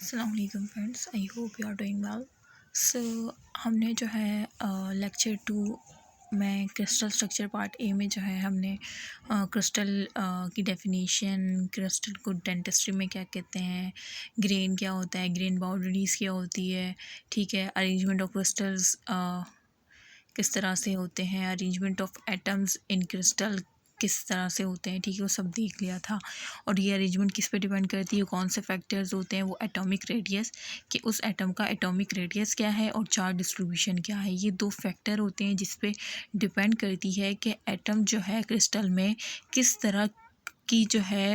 अस्सलाम वालेकुम friends, I hope you are doing well. So हमने जो है लेक्चर 2 में क्रिस्टल स्ट्रक्चर पार्ट ए में जो है हमने क्रिस्टल की डेफिनेशन, क्रिस्टल को डेंटिस्ट्री में क्या कहते हैं, ग्रेन क्या होता है, ग्रेन बाउंड्रीज क्या होती है, ठीक है, अरेंजमेंट ऑफ क्रिस्टल्स किस तरह से होते हैं, arrangement of atoms in crystal किस तरह से होते हैं, ठीक है, वो सब देख लिया था। और ये अरेंजमेंट किस पे डिपेंड करती है, कौन से फैक्टर्स होते हैं, वो एटॉमिक रेडियस कि उस एटम का एटॉमिक रेडियस क्या है और चार्ज डिस्ट्रीब्यूशन क्या है, ये दो फैक्टर होते हैं जिस पे डिपेंड करती है कि एटम जो है क्रिस्टल में किस तरह की जो है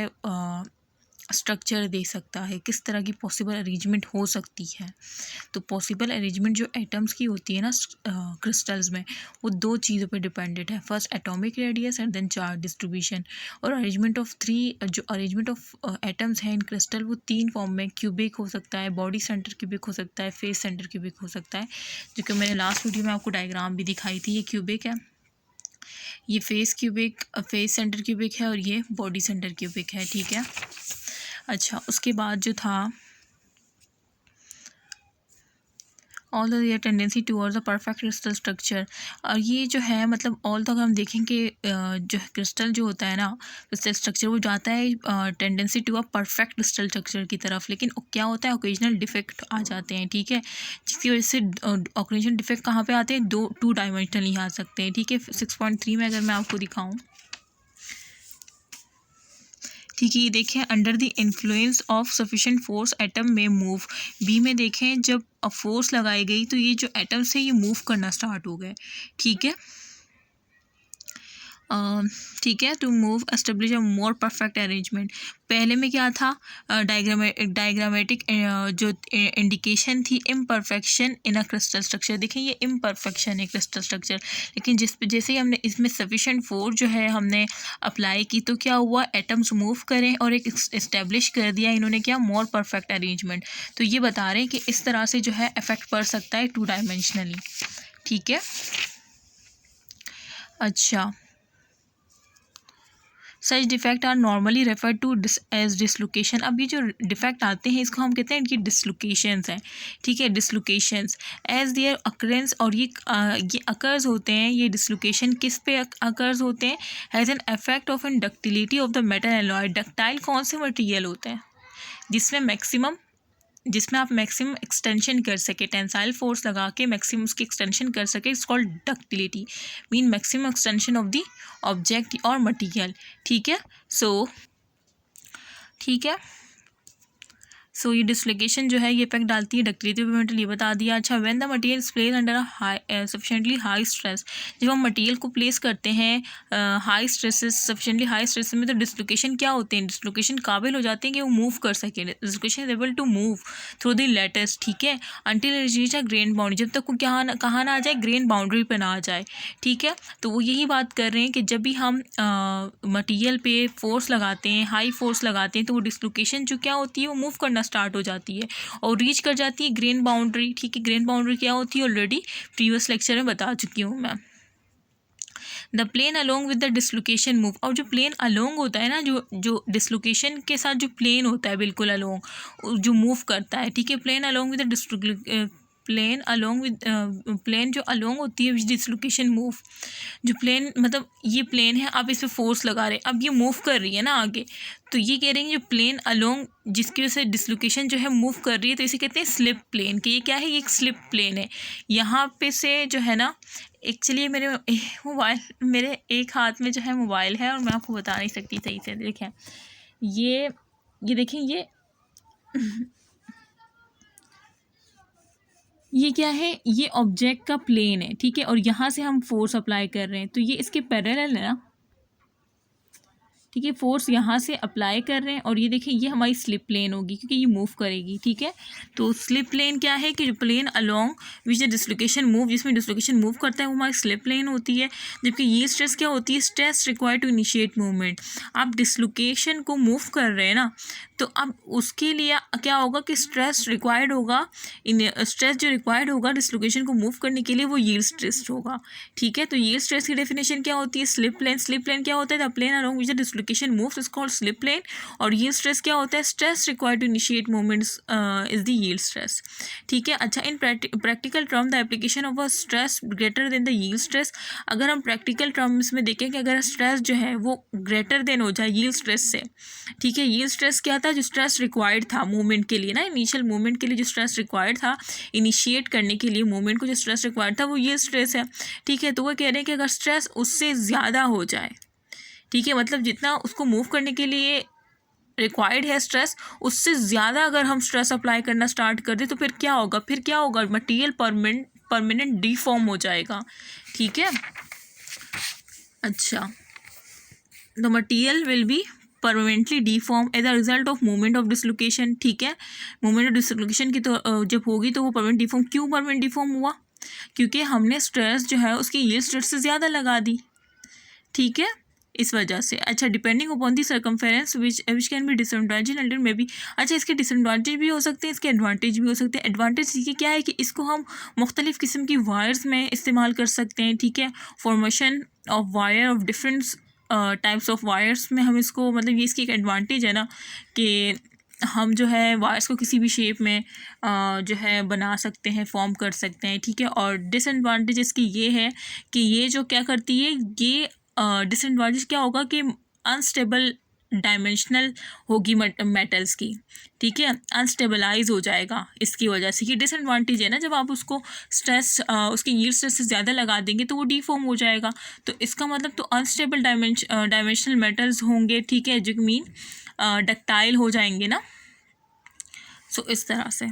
स्ट्रक्चर दे सकता है, किस तरह की पॉसिबल अरेंजमेंट हो सकती है। तो पॉसिबल अरेंजमेंट जो एटम्स की होती है ना क्रिस्टल्स में, वो दो चीज़ों पे डिपेंडेंट है, first atomic radius and then charge distribution. और arrangement of arrangement of atoms है इन क्रिस्टल, वो तीन फॉर्म में, क्यूबिक हो सकता है, बॉडी सेंटर क्यूबिक हो सकता है, फेस सेंटर क्यूबिक हो सकता है, जो कि मैंने लास्ट वीडियो में आपको डायग्राम भी दिखाई थी। ये क्यूबिक है, ये फेस सेंटर क्यूबिक है और ये बॉडी सेंटर क्यूबिक है, ठीक है। अच्छा, उसके बाद जो था ऑल द ये tendency towards the perfect crystal structure. और ये जो है मतलब ऑल तक हम देखेंगे जो क्रिस्टल जो होता है ना, क्रिस्टल स्ट्रक्चर, वो जाता है tendency to a perfect crystal structure की तरफ, लेकिन क्या होता है, ओकेजनल डिफेक्ट आ जाते हैं, ठीक है, जिसकी वजह से ओकेजनल डिफेक्ट कहाँ पे आते हैं, टू डायमेंशनली आ सकते हैं, ठीक है। 6.3 में अगर मैं आपको दिखाऊँ, ठीक है, ये देखें, under the influence of sufficient force atom में मूव। बी में देखें, जब फोर्स लगाई गई तो ये जो एटम्स है ये मूव करना स्टार्ट हो गए, ठीक है, ठीक है, to move establish a more perfect arrangement. पहले में क्या था, डायग्रामेटिक जो इंडिकेशन थी imperfection in a crystal structure. देखें, ये इम्परफेक्शन है क्रिस्टल स्ट्रक्चर, लेकिन जैसे ही हमने इसमें सफिशेंट फोर्स जो है हमने अप्लाई की तो क्या हुआ, एटम्स मूव करें और एक इस्टेब्लिश कर दिया इन्होंने क्या, मोर परफेक्ट अरेंजमेंट। तो ये बता रहे हैं कि इस तरह से जो है इफेक्ट पड़ सकता है टू डायमेंशनली, ठीक है। अच्छा, such defect are normally refer to as dislocation. अब ये जो डिफेक्ट आते हैं इसको हम कहते हैं इनकी डिसलोकेशंस हैं, ठीक है, डिसलोकेशंस एज देयर अकरेंस। और ये अकर्स होते हैं, ये डिसलोकेशन किस पे अकर्स होते हैं, has an effect of an ductility of the metal alloy. Ductile कौन से मटेरियल होते हैं जिसमें आप मैक्सिमम एक्सटेंशन कर सके, टेंसाइल फोर्स लगा के मैक्सिमम उसकी एक्सटेंशन कर सके, it's called ductility, mean maximum extension of the object और मटेरियल, ठीक है। ठीक है, सो ये डिसलोकेशन जो है ये इफेक्ट डालती है डक्टिलिटी ऑफ मेटल, ये बता दिया। अच्छा, when the material is place under sufficiently high stress, जब हम मटेरियल को प्लेस करते हैं high stresses, sufficiently high stress में, तो डिसलोकेशन क्या होते हैं, डिसलोकेशन काबिल हो जाते हैं कि वो मूव कर सके, dislocation is able to move through the latest, ठीक है, until reach a grain boundary, जब तक वो कहाँ ना आ जाए, ग्रेन बाउंड्री पे ना आ जाए, ठीक है। तो वो यही बात कर रहे हैं कि जब भी हम मटेरियल पे फोर्स लगाते हैं, हाई फोर्स लगाते हैं, तो वो डिसलोकेशन जो क्या होती है, वो मूव करना स्टार्ट हो जाती है और रीच कर जाती है ग्रेन बाउंड्री, ठीक है। ग्रेन बाउंड्री क्या होती है ऑलरेडी प्रीवियस लेक्चर में बता चुकी हूँ मैं। The plane along with the dislocation move. और जो प्लेन अलोंग होता है ना, जो डिसलोकेशन के साथ जो प्लेन होता है बिल्कुल अलोंग जो मूव करता है, ठीक है, plane along with the plane जो अलोंग होती है विच डिसलोकेशन मूव, जो प्लेन मतलब ये प्लेन है, आप इस पर फोर्स लगा रहे हैं, अब ये मूव कर रही है ना आगे, तो ये कह रहे हैं जो प्लेन अलोंग जिसकी वजह से डिसलोकेशन जो है मूव कर रही है, तो इसे कहते हैं स्लिप प्लेन, कि ये क्या है, ये एक स्लिप प्लेन है। यहाँ पे से जो है ना, एक्चुअली मेरे एक हाथ में जो है मोबाइल है और मैं आपको बता नहीं सकती सही से। देखें, ये देखें, ये क्या है, ये ऑब्जेक्ट का प्लेन है, ठीक है, और यहाँ से हम फोर्स अप्लाई कर रहे हैं, तो ये इसके पैरेलल है ना, ठीक है, फोर्स यहाँ से अप्लाई कर रहे हैं और ये देखिए ये हमारी स्लिप प्लेन होगी क्योंकि ये मूव करेगी, ठीक है। तो स्लिप प्लेन क्या है कि जो plane along which the dislocation move, जिसमें डिसलोकेशन मूव करता है वो हमारी स्लिप प्लेन होती है। जबकि ये स्ट्रेस क्या होती है, stress required to initiate movement. आप डिसलोकेशन को मूव कर रहे हैं ना, तो अब उसके लिए क्या होगा कि स्ट्रेस रिक्वायर्ड होगा, स्ट्रेस जो रिक्वायर्ड होगा डिसलोकेशन को मूव करने के लिए वो यील्ड स्ट्रेस होगा, ठीक है। तो यील्ड स्ट्रेस की डेफिनेशन क्या होती है, स्लिप प्लेन क्या होता है, the plane along which the application moves is called slip plane. और यील्ड स्ट्रेस क्या होता है? Stress required to initiate movements is the yield stress. ठीक है। अच्छा, in practical term the application of a stress greater than the yield stress. अगर हम practical terms में देखें कि अगर स्ट्रेस जो है वो ग्रेटर देन हो जाए यील्ड स्ट्रेस से, ठीक है। यील्ड स्ट्रेस क्या था? जो स्ट्रेस रिक्वायर्ड था मूवमेंट के लिए ना, इनिशियल मूवमेंट के लिए जो स्ट्रेस रिक्वायर्ड था, इनिशिएट करने के लिए मूवमेंट को जो स्ट्रेस रिक्वायर्ड था वो यील्ड स्ट्रेस है। ठीक है। तो वो कह रहे हैं कि अगर स्ट्रेस उससे ज़्यादा हो जाए, ठीक है, मतलब जितना उसको मूव करने के लिए रिक्वायर्ड है स्ट्रेस, उससे ज़्यादा अगर हम स्ट्रेस अप्लाई करना स्टार्ट कर दें तो फिर क्या होगा? मटेरियल परमानेंट डिफॉर्म हो जाएगा। ठीक है। अच्छा, the material will be permanently deform as a result of movement of dislocation. ठीक है। मूवमेंट ऑफ डिसलोकेशन की तो जब होगी तो वो परमानेंट डिफॉर्म, क्यों परमानेंट डिफॉर्म हुआ? क्योंकि हमने स्ट्रेस जो है उसकी यील्ड स्ट्रेस से ज़्यादा लगा दी। ठीक है, इस वजह से। अच्छा, depending upon the circumference which can be disadvantage and may be. अच्छा, इसके डिसएडवांटेज भी हो सकते हैं, इसके एडवांटेज भी हो सकते हैं। एडवांटेज ये क्या है कि इसको हम मुख्तलिफ़ किस्म की वायर्स में इस्तेमाल कर सकते हैं। ठीक है। Formation of wire of different types of wires में हम इसको, मतलब ये इसकी एक एडवांटेज है ना कि हम जो है वायर्स को किसी भी शेप में जो है बना सकते हैं, फॉर्म कर सकते हैं। ठीक है। और डिसएडवांटेज इसकी ये है कि ये जो क्या करती है, ये डिसएडवांटेज क्या होगा कि अनस्टेबल डायमेंशनल होगी मेटल्स की। ठीक है। अनस्टेबलाइज हो जाएगा इसकी वजह से। ये डिसएडवांटेज है ना, जब आप उसको स्ट्रेस उसकी यील्ड स्ट्रेस से ज़्यादा लगा देंगे तो वो डीफॉर्म हो जाएगा। तो इसका मतलब तो अनस्टेबल डायमेंशनल मेटल्स होंगे। ठीक है, जो मीन डक्टाइल हो जाएंगे ना। सो इस तरह से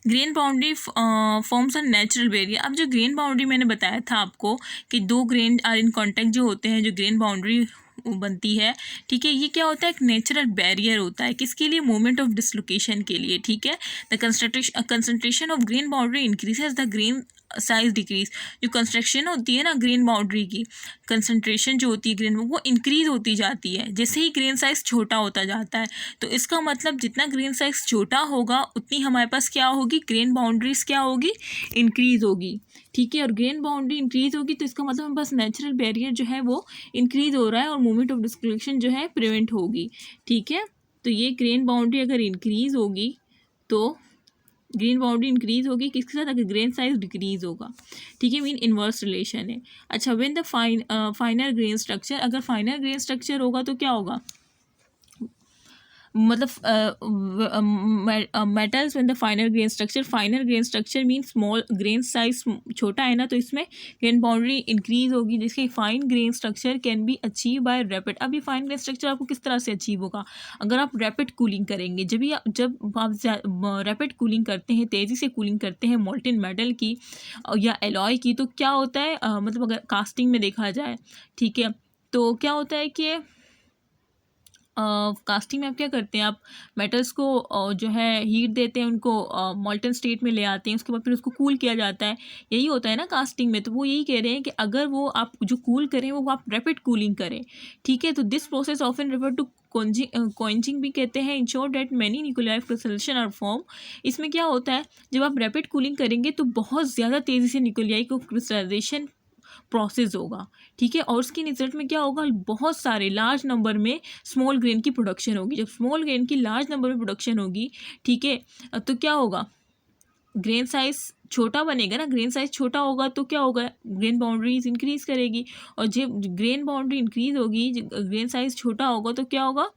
grain boundary forms a natural barrier. अब जो ग्रेन बाउंड्री मैंने बताया था आपको कि दो ग्रेन आर इन कांटेक्ट जो होते हैं, जो ग्रेन बाउंड्री बनती है, ठीक है, ये क्या होता है? एक नेचुरल बैरियर होता है। किसके लिए? मोमेंट ऑफ डिसलोकेशन के लिए। ठीक है। The concentration of grain boundary increases the grain size decrease. जो कंस्ट्रक्शन होती है ना ग्रेन बाउंड्री की, कंसंट्रेशन जो होती है ग्रेन, वो इंक्रीज होती जाती है जैसे ही ग्रेन साइज छोटा होता जाता है। तो इसका मतलब जितना ग्रेन साइज छोटा होगा उतनी हमारे पास क्या होगी? ग्रेन बाउंड्रीज क्या होगी? इंक्रीज होगी। ठीक है। और ग्रेन बाउंड्री इंक्रीज होगी तो इसका मतलब हमारे पास नेचुरल बैरियर जो है वो इंक्रीज हो रहा है और मूवमेंट ऑफ डिसलोकेशन जो है प्रिवेंट होगी। ठीक है। तो ये ग्रेन बाउंड्री अगर इंक्रीज होगी तो ग्रेन बाउंड्री इंक्रीज होगी किसके साथ? अगर ग्रेन साइज डिक्रीज होगा। ठीक है, मीन इन्वर्स रिलेशन है। अच्छा, व्हेन द फाइनर ग्रेन स्ट्रक्चर, अगर फाइनर ग्रेन स्ट्रक्चर होगा तो क्या होगा? मतलब metals when the फाइनर grain structure mean small grain size छोटा है ना, तो इसमें ग्रेन बाउंड्री इंक्रीज होगी जिसके fine grain structure can be achieve by rapid. अब ये फाइन ग्रेन स्ट्रक्चर आपको किस तरह से अचीव होगा? अगर आप रैपिड कूलिंग करेंगे। जब आप रैपिड कूलिंग करते हैं, तेज़ी से कूलिंग करते हैं मोल्टेन मेटल की या एलॉय की, तो क्या होता है मतलब अगर कास्टिंग में देखा जाए, ठीक है, तो क्या होता है कि कास्टिंग में आप क्या करते हैं? आप मेटल्स को जो है हीट देते हैं, उनको मॉल्टन स्टेट में ले आते हैं, उसके बाद फिर उसको कूल किया जाता है। यही होता है ना कास्टिंग में। तो वो यही कह रहे हैं कि अगर वो आप जो कूल करें वो आप रैपिड कूलिंग करें। ठीक है। तो this process often refer to quenching भी कहते हैं। Ensure that many nuclear crystallization are form. इसमें क्या होता है, जब आप रैपिड कूलिंग करेंगे तो बहुत ज़्यादा तेज़ी से न्यूक्लियाई को क्रिस्टलाइजेशन प्रोसेस होगा। ठीक है। और उसकी रिजल्ट में क्या होगा? बहुत सारे लार्ज नंबर में स्मॉल ग्रेन की प्रोडक्शन होगी। जब स्मॉल ग्रेन की लार्ज नंबर में प्रोडक्शन होगी, ठीक है, तो क्या होगा? ग्रेन साइज छोटा बनेगा ना। ग्रेन साइज छोटा होगा तो क्या होगा? ग्रेन बाउंड्रीज इंक्रीज करेगी। और जब ग्रेन बाउंड्री इंक्रीज होगी, ग्रेन साइज छोटा होगा तो क्या होगा?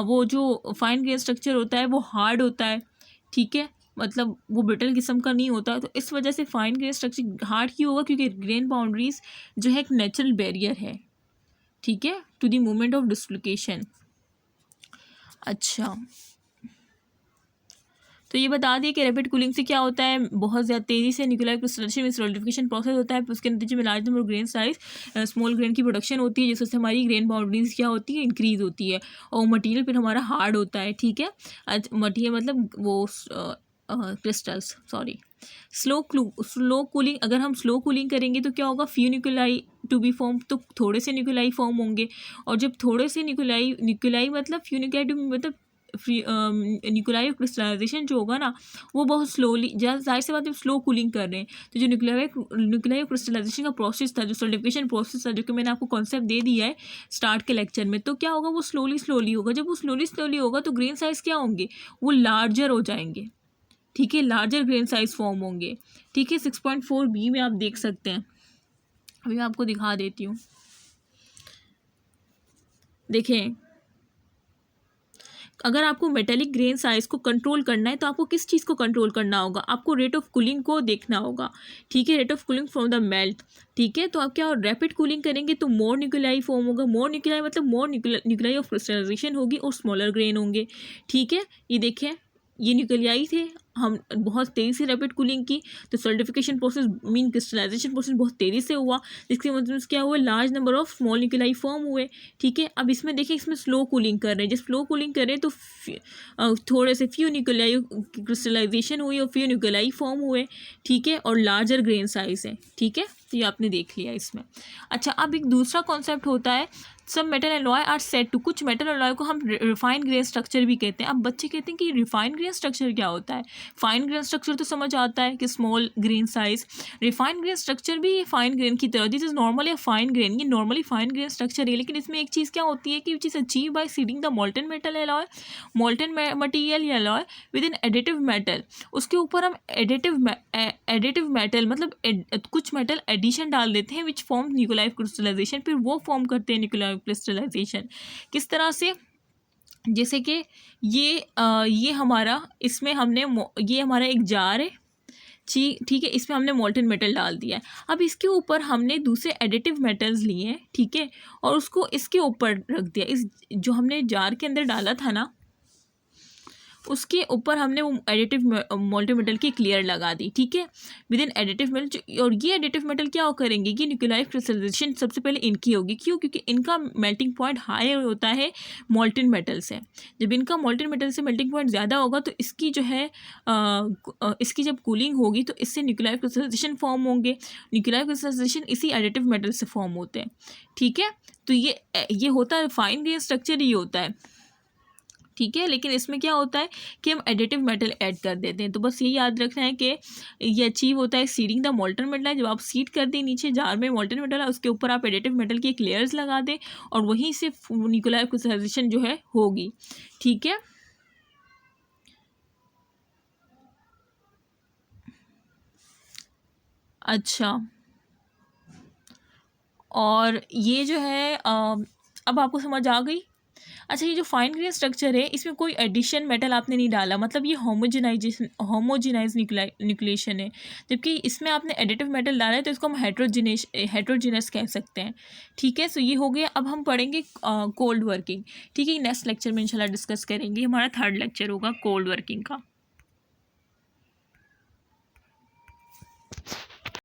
वो जो फाइन ग्रेन स्ट्रक्चर होता है वो हार्ड होता है। ठीक है, मतलब वो ब्रिटल किस्म का नहीं होता। तो इस वजह से फाइन ग्रेन स्ट्रक्चर हार्ड क्यों होगा? क्योंकि ग्रेन बाउंड्रीज जो है एक नेचुरल बैरियर है। ठीक है, to the movement of dislocation. अच्छा, तो ये बता दिए कि रैपिड कूलिंग से क्या होता है? बहुत ज़्यादा तेज़ी से न्यूक्लियर क्रिस्टलाइजेशन में सॉलिडिफिकेशन प्रोसेस होता है। उसके नतीजे में large number grain size small grain की प्रोडक्शन होती है, जिससे हमारी ग्रेन बाउंड्रीज क्या होती है? इंक्रीज होती है और मटेरियल फिर हमारा हार्ड होता है। ठीक है, मटेरियल मतलब वो क्रिस्टल्स, सॉरी। स्लो कूलिंग, अगर हम स्लो कूलिंग करेंगे तो क्या होगा? Few nuclei to be form, तो थोड़े से न्यूक्लियाई फॉर्म होंगे। और जब थोड़े से न्यूक्लियाई मतलब फ्यू न्यूक्लियाई टू मतलब न्यूक्लियाई ऑफ क्रिस्टलाइजेशन जो होगा ना वो बहुत स्लोली, जाहिर सी बात है स्लो कूलिंग कर रहे हैं, तो जो न्यूक्लियाई ऑफ क्रिस्टलाइजेशन का प्रोसेस था, जो सॉलिडिफिकेशन प्रोसेस था, जो कि मैंने आपको कॉन्सेप्ट दे दिया है स्टार्ट के लेक्चर में, तो क्या होगा वो स्लोली होगा। जब वो स्लोली होगा तो ग्रेन साइज क्या होंगे, वो लार्जर हो जाएंगे, ठीक है, लार्जर ग्रेन साइज फॉर्म होंगे, ठीक है। 6.4b में आप देख सकते हैं, अभी मैं आपको दिखा देती हूँ, देखें, अगर आपको मेटेलिक ग्रेन साइज को कंट्रोल करना है तो आपको किस चीज़ को कंट्रोल करना होगा, आपको रेट ऑफ कूलिंग को देखना होगा, ठीक है, rate of cooling from the melt, ठीक है। तो आप क्या रैपिड कूलिंग करेंगे तो मोर न्यूक्लियाई फॉर्म होगा, मोर न्यूक्लियाई मतलब मोर न्यूक्लियाई ऑफ क्रिस्टलाइजेशन होगी और स्मॉलर ग्रेन होंगे, ठीक है। ये देखें, ये न्यूक्लियाई थे, हम बहुत तेज़ी से रैपिड कूलिंग की तो solidification process mean crystallization process बहुत तेज़ी से हुआ, जिसके मतलब क्या हुआ, large number of small nuclei form हुए, ठीक है। अब इसमें देखिए, इसमें स्लो कूलिंग कर रहे हैं, जब स्लो कूलिंग कर रहे हैं तो थोड़े से फ्यू न्यूक्लियाई क्रिस्टलाइजेशन हुई और फ्यू न्यूक्लियाई फॉर्म हुए, ठीक है, और लार्जर ग्रेन साइज है, ठीक है। तो ये आपने देख लिया इसमें। अच्छा, अब एक दूसरा कॉन्सेप्ट होता है, सब metal alloy are set to, कुछ मेटल एलॉय को हम रिफाइंड ग्रेन स्ट्रक्चर भी कहते हैं। अब बच्चे कहते हैं कि रिफाइंड ग्रेन स्ट्रक्चर क्या होता है, फाइन ग्रेन स्ट्रक्चर तो समझ आता है कि small grain size, refined grain structure भी फाइन ग्रेन की तरह, this is normally a fine grain, ये नॉर्मली फाइन ग्रेन स्ट्रक्चर है, लेकिन इसमें एक चीज़ क्या होती है कि which is achieve by seeding the molten metal alloy, molten material alloy with in additive metal, उसके ऊपर हम एडिटिव मेटल मतलब कुछ मेटल एडिशन डाल देते हैं विच फॉर्म न्यूक्लियाई क्रिस्टलाइजेशन, फिर वो फॉर्म करते हैं न्यूक्लियाई क्रिस्टलाइजेशन। किस तरह से, जैसे कि ये हमारा, इसमें हमने ये हमारा एक जार है, ठीक है, इसमें हमने मोल्टन मेटल डाल दिया है। अब इसके ऊपर हमने दूसरे एडिटिव मेटल्स लिए हैं, ठीक है, और उसको इसके ऊपर रख दिया, इस जो हमने जार के अंदर डाला था ना उसके ऊपर हमने वो एडिटिव मोल्टन मेटल की क्लियर लगा दी, ठीक है, विद इन एडिटिव मेटल। और ये एडिटिव मेटल क्या करेंगे कि न्यूक्लियाई क्रिस्टलाइजेशन सबसे पहले इनकी होगी, क्यों, क्योंकि इनका मेल्टिंग पॉइंट हाई होता है मोल्टन मेटल से। जब इनका मोल्टन मेटल से मेल्टिंग पॉइंट ज़्यादा होगा तो इसकी जो है इसकी जब कूलिंग होगी तो इससे न्यूक्लियाई क्रिस्टलाइजेशन फॉर्म होंगे, न्यूक्लियाई क्रिस्टलाइजेशन इसी एडिटिव मेटल से फॉर्म होते हैं, ठीक है। तो ये होता है फाइन ग्रेन स्ट्रक्चर, ही होता है, ठीक है। लेकिन इसमें क्या होता है कि हम एडिटिव मेटल ऐड कर देते हैं, तो बस ये याद रखना है कि ये अचीव होता है सीडिंग द मोल्टन मेटल है, जब आप सीड कर दें नीचे जार में मोल्टन मेटल है, उसके ऊपर आप एडिटिव मेटल की एक लेयर्स लगा दें और वहीं से न्यूक्लियाई क्रिस्टलाइजेशन जो है होगी, ठीक है। अच्छा, और ये जो है अब आपको समझ आ गई। अच्छा, ये जो फाइन ग्रेन स्ट्रक्चर है इसमें कोई एडिशन मेटल आपने नहीं डाला, मतलब ये होमोजेनाइज न्यूक्लिएशन है, जबकि इसमें आपने एडिटिव मेटल डाला है तो इसको हम हेट्रोजिनस कह सकते हैं, ठीक है। सो ये हो गया। अब हम पढ़ेंगे कोल्ड वर्किंग, ठीक है, नेक्स्ट लेक्चर में इंशाल्लाह डिस्कस करेंगे, हमारा 3rd लेक्चर होगा कोल्ड वर्किंग का।